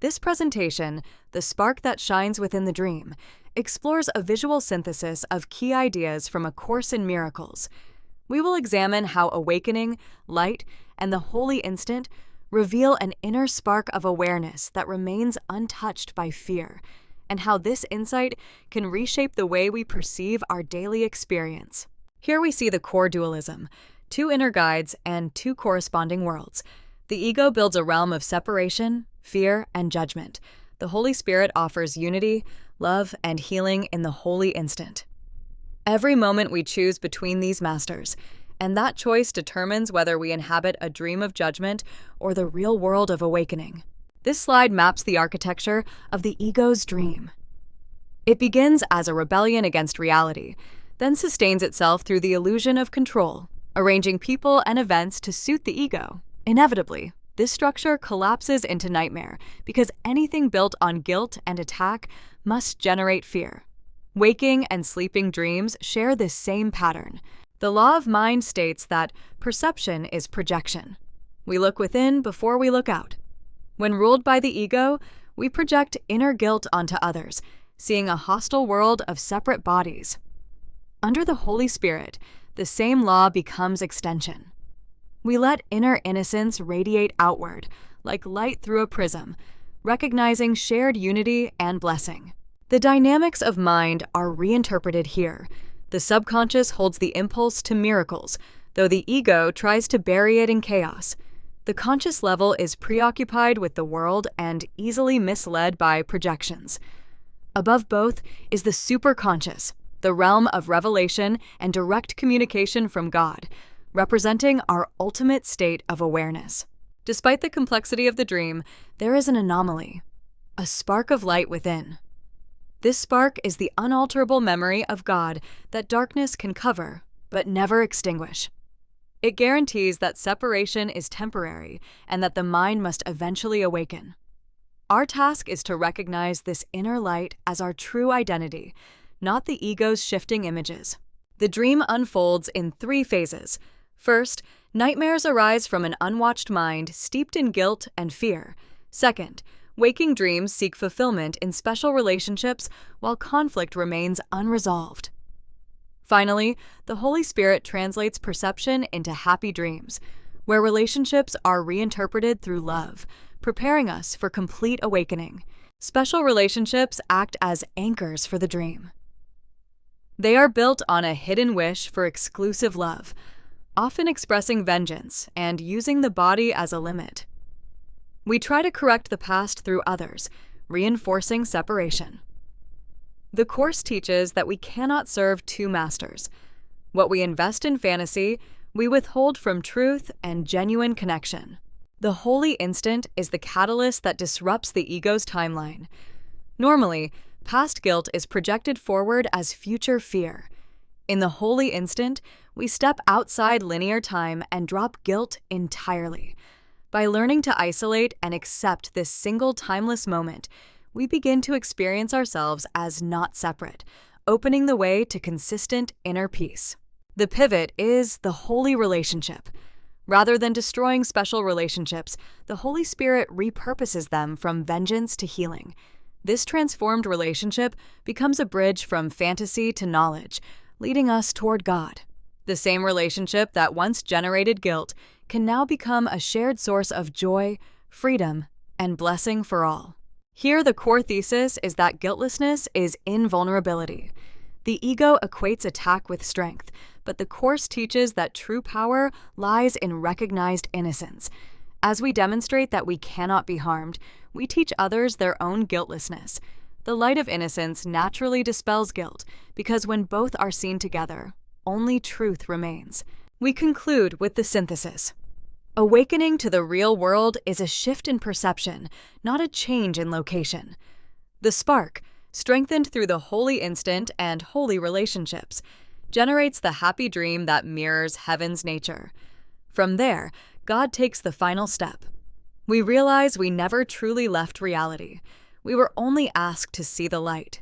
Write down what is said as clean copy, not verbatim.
This presentation, The Spark That Shines Within the Dream, explores a visual synthesis of key ideas from A Course in Miracles. We will examine how awakening, light, and the holy instant reveal an inner spark of awareness that remains untouched by fear, and how this insight can reshape the way we perceive our daily experience. Here we see the core dualism, two inner guides and two corresponding worlds. The ego builds a realm of separation, fear, and judgment. The Holy Spirit offers unity, love, and healing in the holy instant. Every moment we choose between these masters, and that choice determines whether we inhabit a dream of judgment or the real world of awakening. This slide maps the architecture of the ego's dream. It begins as a rebellion against reality, then sustains itself through the illusion of control, arranging people and events to suit the ego. Inevitably, this structure collapses into nightmare because anything built on guilt and attack must generate fear. Waking and sleeping dreams share this same pattern. The law of mind states that perception is projection. We look within before we look out. When ruled by the ego, we project inner guilt onto others, seeing a hostile world of separate bodies. Under the Holy Spirit, the same law becomes extension. We let inner innocence radiate outward, like light through a prism, recognizing shared unity and blessing. The dynamics of mind are reinterpreted here. The subconscious holds the impulse to miracles, though the ego tries to bury it in chaos. The conscious level is preoccupied with the world and easily misled by projections. Above both is the superconscious, the realm of revelation and direct communication from God, representing our ultimate state of awareness. Despite the complexity of the dream, there is an anomaly, a spark of light within. This spark is the unalterable memory of God that darkness can cover, but never extinguish. It guarantees that separation is temporary and that the mind must eventually awaken. Our task is to recognize this inner light as our true identity, not the ego's shifting images. The dream unfolds in 3 phases. First, nightmares arise from an unwatched mind steeped in guilt and fear. Second, waking dreams seek fulfillment in special relationships while conflict remains unresolved. Finally, the Holy Spirit translates perception into happy dreams, where relationships are reinterpreted through love, preparing us for complete awakening. Special relationships act as anchors for the dream. They are built on a hidden wish for exclusive love, often expressing vengeance and using the body as a limit. We try to correct the past through others, reinforcing separation. The Course teaches that we cannot serve 2 masters. What we invest in fantasy, we withhold from truth and genuine connection. The holy instant is the catalyst that disrupts the ego's timeline. Normally, past guilt is projected forward as future fear. In the holy instant, we step outside linear time and drop guilt entirely. By learning to isolate and accept this single timeless moment, we begin to experience ourselves as not separate, opening the way to consistent inner peace. The pivot is the holy relationship. Rather than destroying special relationships, the Holy Spirit repurposes them from vengeance to healing. This transformed relationship becomes a bridge from fantasy to knowledge, leading us toward God. The same relationship that once generated guilt can now become a shared source of joy, freedom, and blessing for all. Here, the core thesis is that guiltlessness is invulnerability. The ego equates attack with strength, but the Course teaches that true power lies in recognized innocence. As we demonstrate that we cannot be harmed, we teach others their own guiltlessness. The light of innocence naturally dispels guilt, because when both are seen together, only truth remains. We conclude with the synthesis. Awakening to the real world is a shift in perception, not a change in location. The spark, strengthened through the holy instant and holy relationships, generates the happy dream that mirrors heaven's nature. From there, God takes the final step. We realize we never truly left reality. We were only asked to see the light.